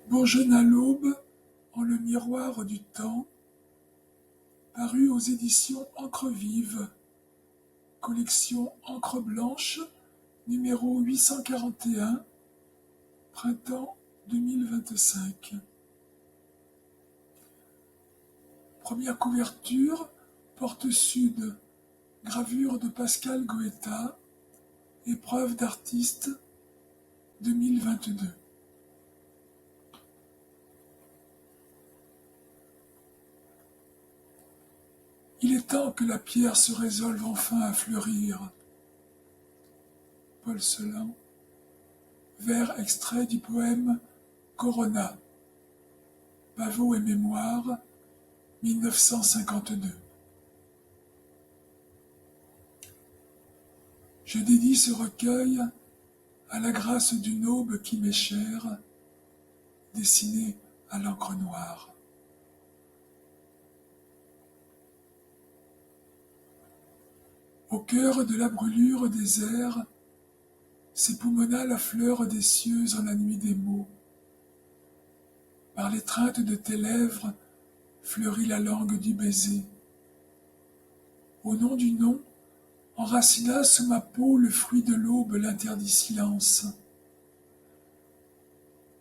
Beau jeune à l'aube, en le miroir du temps, paru aux éditions Encre Vive, collection Encre Blanche, numéro 841, printemps 2025. Première couverture, porte sud, gravure de Pascal Goëta, épreuve d'artiste 2022. Il est temps que la pierre se résolve enfin à fleurir. Paul Celan, vers extrait du poème Corona, Pavot et mémoire, 1952. Je dédie ce recueil à la grâce d'une aube qui m'est chère, dessinée à l'encre noire. Au cœur de la brûlure des airs, s'époumonna la fleur des cieux en la nuit des mots. Par l'étreinte de tes lèvres fleurit la langue du baiser. Au nom du nom, enracina sous ma peau le fruit de l'aube l'interdit silence.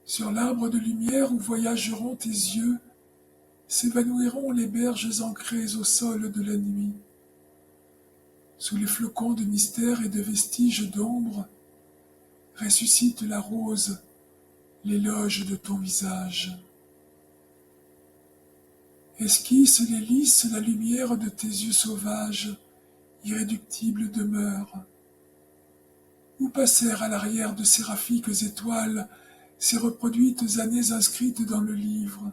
Sur l'arbre de lumière où voyageront tes yeux, s'évanouiront les berges ancrées au sol de la nuit. Sous les flocons de mystère et de vestiges d'ombre, ressuscite la rose, l'éloge de ton visage. Esquisse les lys la lumière de tes yeux sauvages, irréductible demeure. Où passèrent à l'arrière de séraphiques étoiles ces reproduites années inscrites dans le livre?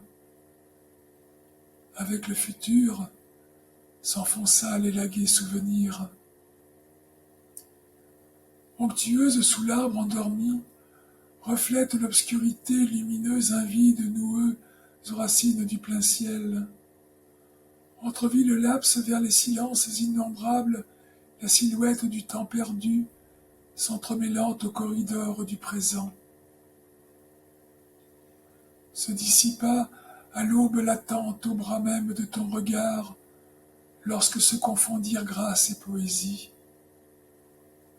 Avec le futur, s'enfonça l'élagué souvenir. Onctueuse sous l'arbre endormi, reflète l'obscurité lumineuse invide noueux aux racines du plein ciel. Entrevit le laps vers les silences innombrables, la silhouette du temps perdu, s'entremêlant au corridor du présent. Se dissipa à l'aube latente au bras même de ton regard, lorsque se confondirent grâce et poésie.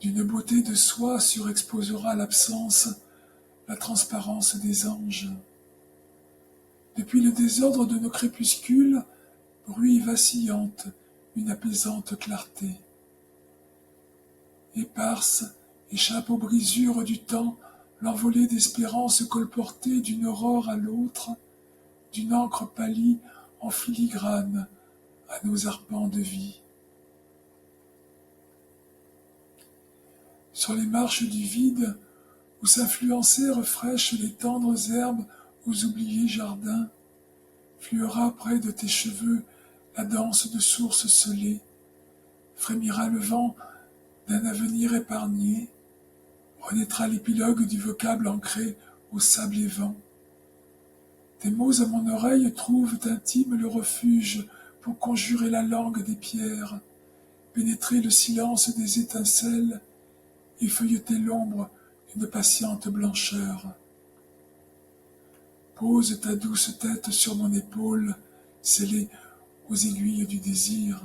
D'une beauté de soi surexposera l'absence, la transparence des anges. Depuis le désordre de nos crépuscules, bruit vacillante, une apaisante clarté. Éparse, échappe aux brisures du temps, l'envolée d'espérance colportée d'une aurore à l'autre, d'une encre pâlie en filigrane à nos arpents de vie. Sur les marches du vide, où s'influencèrent fraîches les tendres herbes aux oubliés jardins, fluera près de tes cheveux la danse de sources scellées, frémira le vent d'un avenir épargné, renaîtra l'épilogue du vocable ancré au sable et vent. Tes mots à mon oreille trouvent intime le refuge pour conjurer la langue des pierres, pénétrer le silence des étincelles et feuilleter l'ombre d'une patiente blancheur. Pose ta douce tête sur mon épaule, scellée aux aiguilles du désir.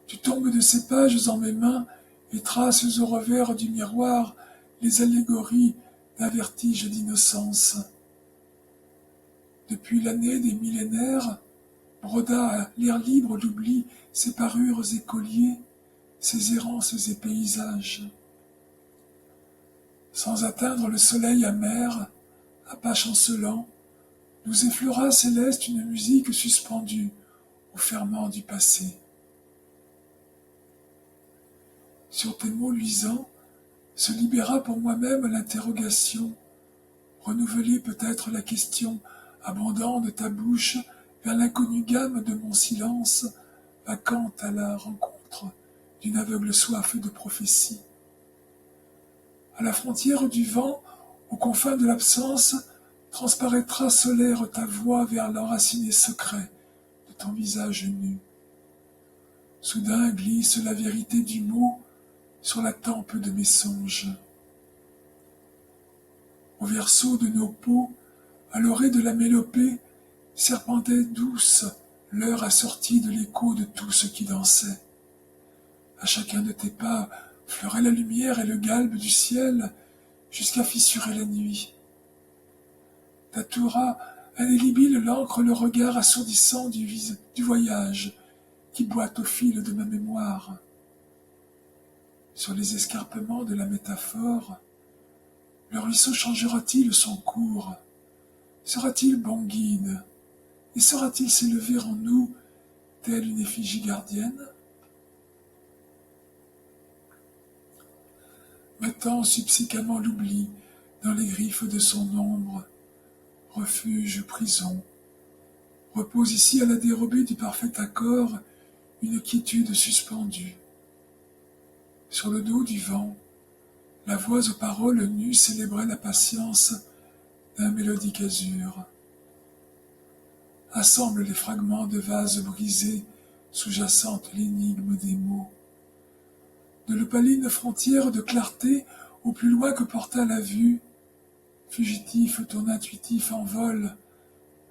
Tu tombes de ces pages en mes mains et traces au revers du miroir les allégories d'un vertige d'innocence. Depuis l'année des millénaires, broda à l'air libre d'oubli ses parures écoliers, ses errances et paysages. Sans atteindre le soleil amer, à pas chancelants, nous effleura céleste une musique suspendue au ferment du passé. Sur tes mots luisants se libéra pour moi-même l'interrogation, renouveler peut-être la question, abondant de ta bouche vers l'inconnue gamme de mon silence, vacante à la rencontre d'une aveugle soif de prophétie. À la frontière du vent, aux confins de l'absence, transparaîtra solaire ta voix vers l'enraciné secret de ton visage nu. Soudain glisse la vérité du mot sur la tempe de mes songes. Au verso de nos peaux, À l'orée de la mélopée serpentait douce l'heure assortie de l'écho de tout ce qui dansait. À chacun de tes pas fleurait la lumière et le galbe du ciel jusqu'à fissurer la nuit. Ta toura indélébile l'ancre le regard assourdissant du voyage qui boite au fil de ma mémoire. Sur les escarpements de la métaphore, le ruisseau changera-t-il son cours? Sera-t-il bon guide? Et saura-t-il s'élever en nous, telle une effigie gardienne? Mettant subséquemment l'oubli dans les griffes de son ombre, refuge, prison, repose ici à la dérobée du parfait accord une quiétude suspendue. Sur le dos du vent, la voix aux paroles nues célébrait la patience d'un mélodique azur. Assemble les fragments de vases brisés, sous-jacente l'énigme des mots. De l'opaline frontière de clarté au plus loin que porta la vue, fugitif ton intuitif envol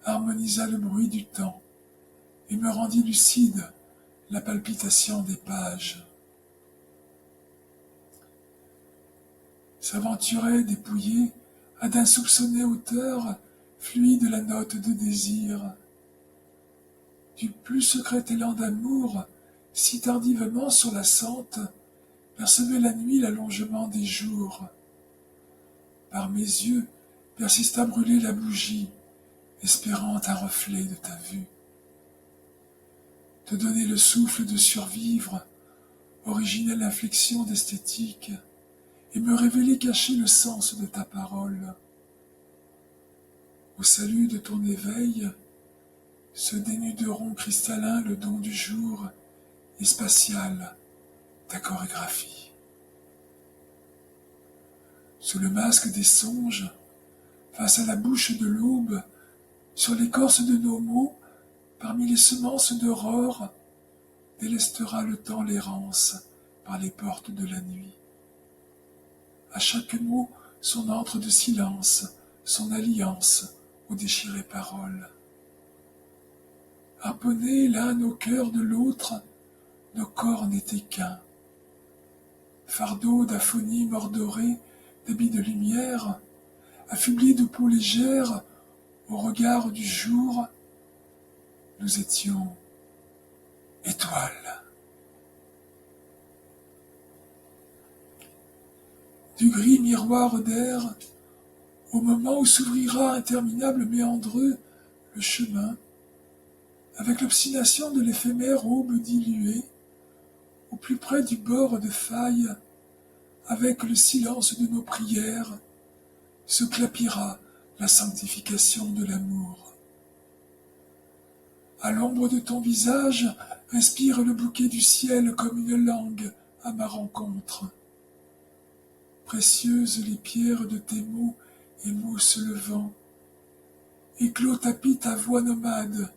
harmonisa le bruit du temps et me rendit lucide la palpitation des pages. S'aventurait dépouillé à d'insoupçonnées hauteurs fluide la note de désir. Du plus secret élan d'amour, si tardivement sur la sente, percevait la nuit l'allongement des jours. Par mes yeux persista brûler la bougie, espérant un reflet de ta vue. Te donner le souffle de survivre, originelle inflexion d'esthétique, et me révéler cacher le sens de ta parole. Au salut de ton éveil, se dénuderont cristallin le don du jour et spatial ta chorégraphie. Sous le masque des songes, face à la bouche de l'aube, sur l'écorce de nos mots, parmi les semences d'aurore, délestera le temps l'errance par les portes de la nuit. À chaque mot, son antre de silence, son alliance aux déchirées paroles. Harponnés l'un au cœur de l'autre, nos corps n'étaient qu'un. Fardeau d'aphonie mordorée, d'habits de lumière, affublés de peau légère, au regard du jour, nous étions étoiles. Du gris miroir d'air, au moment où s'ouvrira interminable méandreux le chemin, avec l'obstination de l'éphémère aube diluée, au plus près du bord de faille, avec le silence de nos prières, se clapira la sanctification de l'amour. À l'ombre de ton visage, inspire le bouquet du ciel comme une langue à ma rencontre. Précieuses les pierres de tes mots émoussent le vent. Éclos tapis ta voix nomade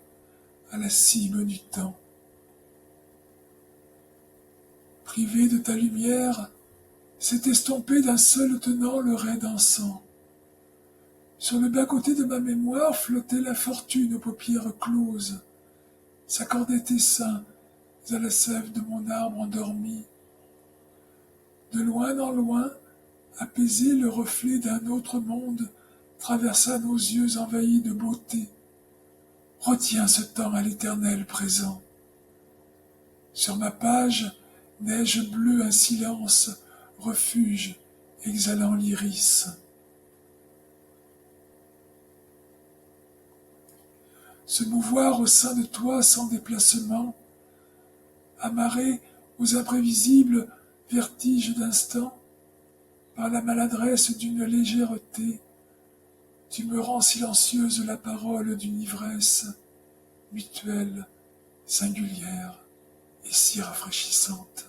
à la cime du temps. Privé de ta lumière, s'est estompé d'un seul tenant le raid d'encens. Sur le bas-côté de ma mémoire flottait l'infortune aux paupières closes. S'accordaient tes seins à la sève de mon arbre endormi. De loin en loin, apaisé, le reflet d'un autre monde traversa nos yeux envahis de beauté. Retiens ce temps à l'éternel présent. Sur ma page, neige bleue un silence, refuge, exhalant l'iris. Se mouvoir au sein de toi sans déplacement, amarré aux imprévisibles vertiges d'instant, par la maladresse d'une légèreté, tu me rends silencieuse la parole d'une ivresse mutuelle, singulière et si rafraîchissante.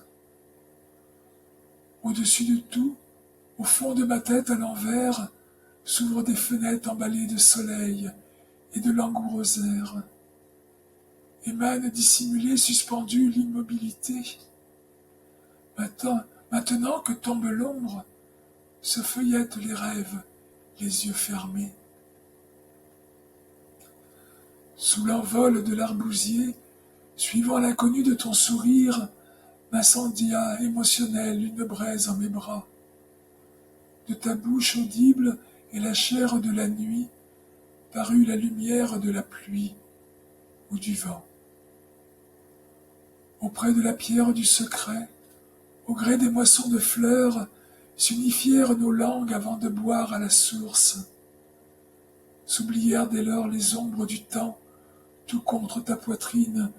Au-dessus de tout, au fond de ma tête à l'envers, s'ouvrent des fenêtres emballées de soleil et de langoureux airs. Émane dissimulée, suspendue l'immobilité. Maintenant que tombe l'ombre, se feuillettent les rêves, les yeux fermés. Sous l'envol de l'arbousier, suivant l'inconnu de ton sourire, m'incendia émotionnel une braise en mes bras. De ta bouche audible et la chair de la nuit parut la lumière de la pluie ou du vent. Auprès de la pierre du secret, au gré des moissons de fleurs, s'unifièrent nos langues avant de boire à la source. S'oublièrent dès lors les ombres du temps, tout contre ta poitrine,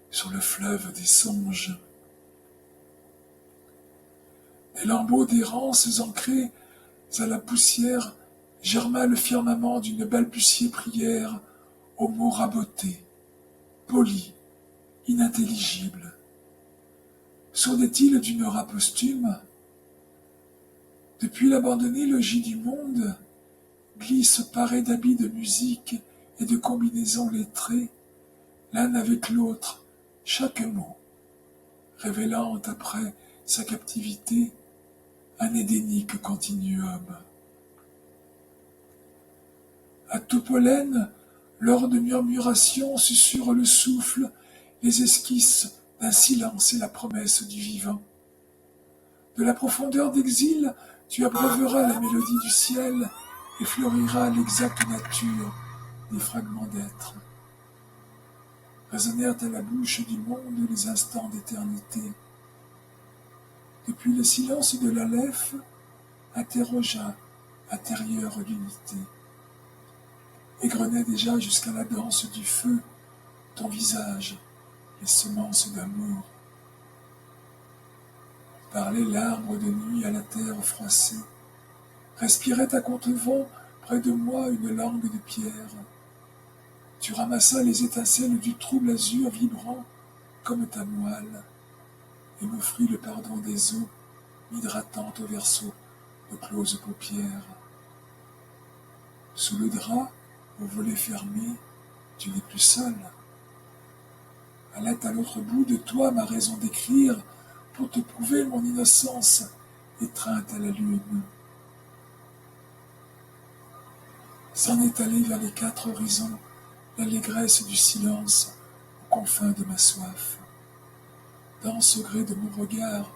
sur le fleuve des songes. Des lambeaux d'errance ancrés à la poussière germa le firmament d'une balbutiée prière aux mots rabotés, polis, inintelligibles. Sourdait-il d'une aura posthume? Depuis l'abandonné logis du monde, glisse paré d'habits de musique et de combinaisons lettrées, l'un avec l'autre, chaque mot, révélant après sa captivité un édénique continuum. À tout pollen, lors de murmurations susurre le souffle, les esquisses d'un silence et la promesse du vivant. De la profondeur d'exil, tu abreuveras la mélodie du ciel et fleuriras l'exacte nature des fragments d'être. Résonnèrent à la bouche du monde les instants d'éternité. Depuis le silence de l'Aleph, interrogea intérieure l'unité. Égrenait déjà jusqu'à la danse du feu ton visage, les semences d'amour. Parlait l'arbre de nuit à la terre froissée, respirait à contre-vent près de moi une langue de pierre. Tu ramassas les étincelles du trouble azur vibrant comme ta moelle, et m'offris le pardon des eaux, m'hydratant au verso de closes paupières. Sous le drap, au volet fermé, tu n'es plus seul. Allait à l'autre bout de toi ma raison d'écrire pour te prouver mon innocence étreinte à la lune. S'en est allée vers les quatre horizons l'allégresse du silence aux confins de ma soif. Dans ce gré de mon regard,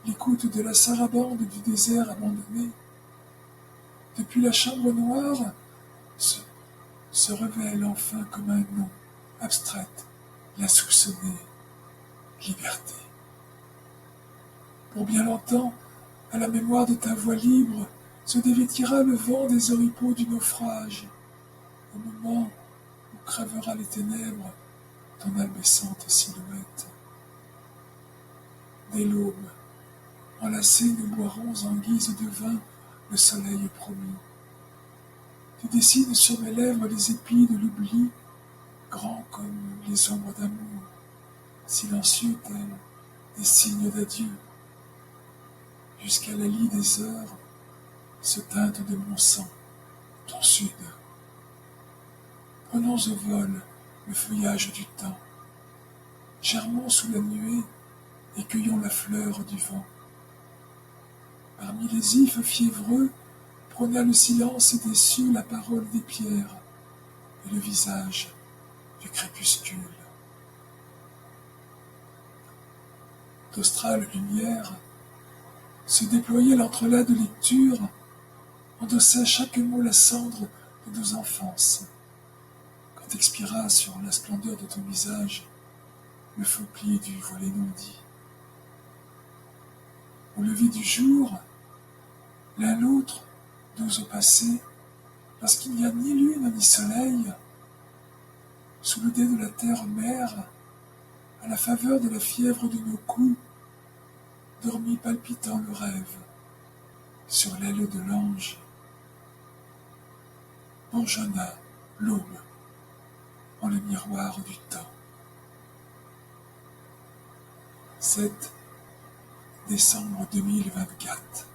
l'écoute de la sarabande du désert abandonné. Depuis la chambre noire se révèle enfin comme un nom, abstraite, la soupçonnée, liberté. Pour bien longtemps, à la mémoire de ta voix libre, se dévêtira le vent des oripeaux du naufrage, au moment où crèvera les ténèbres ton albescente silhouette. Dès l'aube, enlacés, nous boirons en guise de vin le soleil promis. Tu dessines sur mes lèvres les épis de l'oubli, grands comme les ombres d'amour, silencieux tels des signes d'adieu. Jusqu'à la lie des heures se teinte de mon sang, ton sud. Prenons au vol le feuillage du temps, germons sous la nuée et cueillons la fleur du vent. Parmi les ifs fiévreux, prôna le silence des cieux la parole des pierres et le visage du crépuscule. D'australe lumière se déployait l'entrelac de lecture, endossait chaque mot la cendre de nos enfances. Quand expira sur la splendeur de ton visage le faux pli du volet non dit. Au lever du jour, l'un l'autre, dos au passé, lorsqu'il n'y a ni lune ni soleil, sous le dais de la terre-mère, à la faveur de la fièvre de nos coups, dormit palpitant le rêve, sur l'aile de l'ange. Bourgeonna l'aube en le miroir du temps. 7 décembre 2024.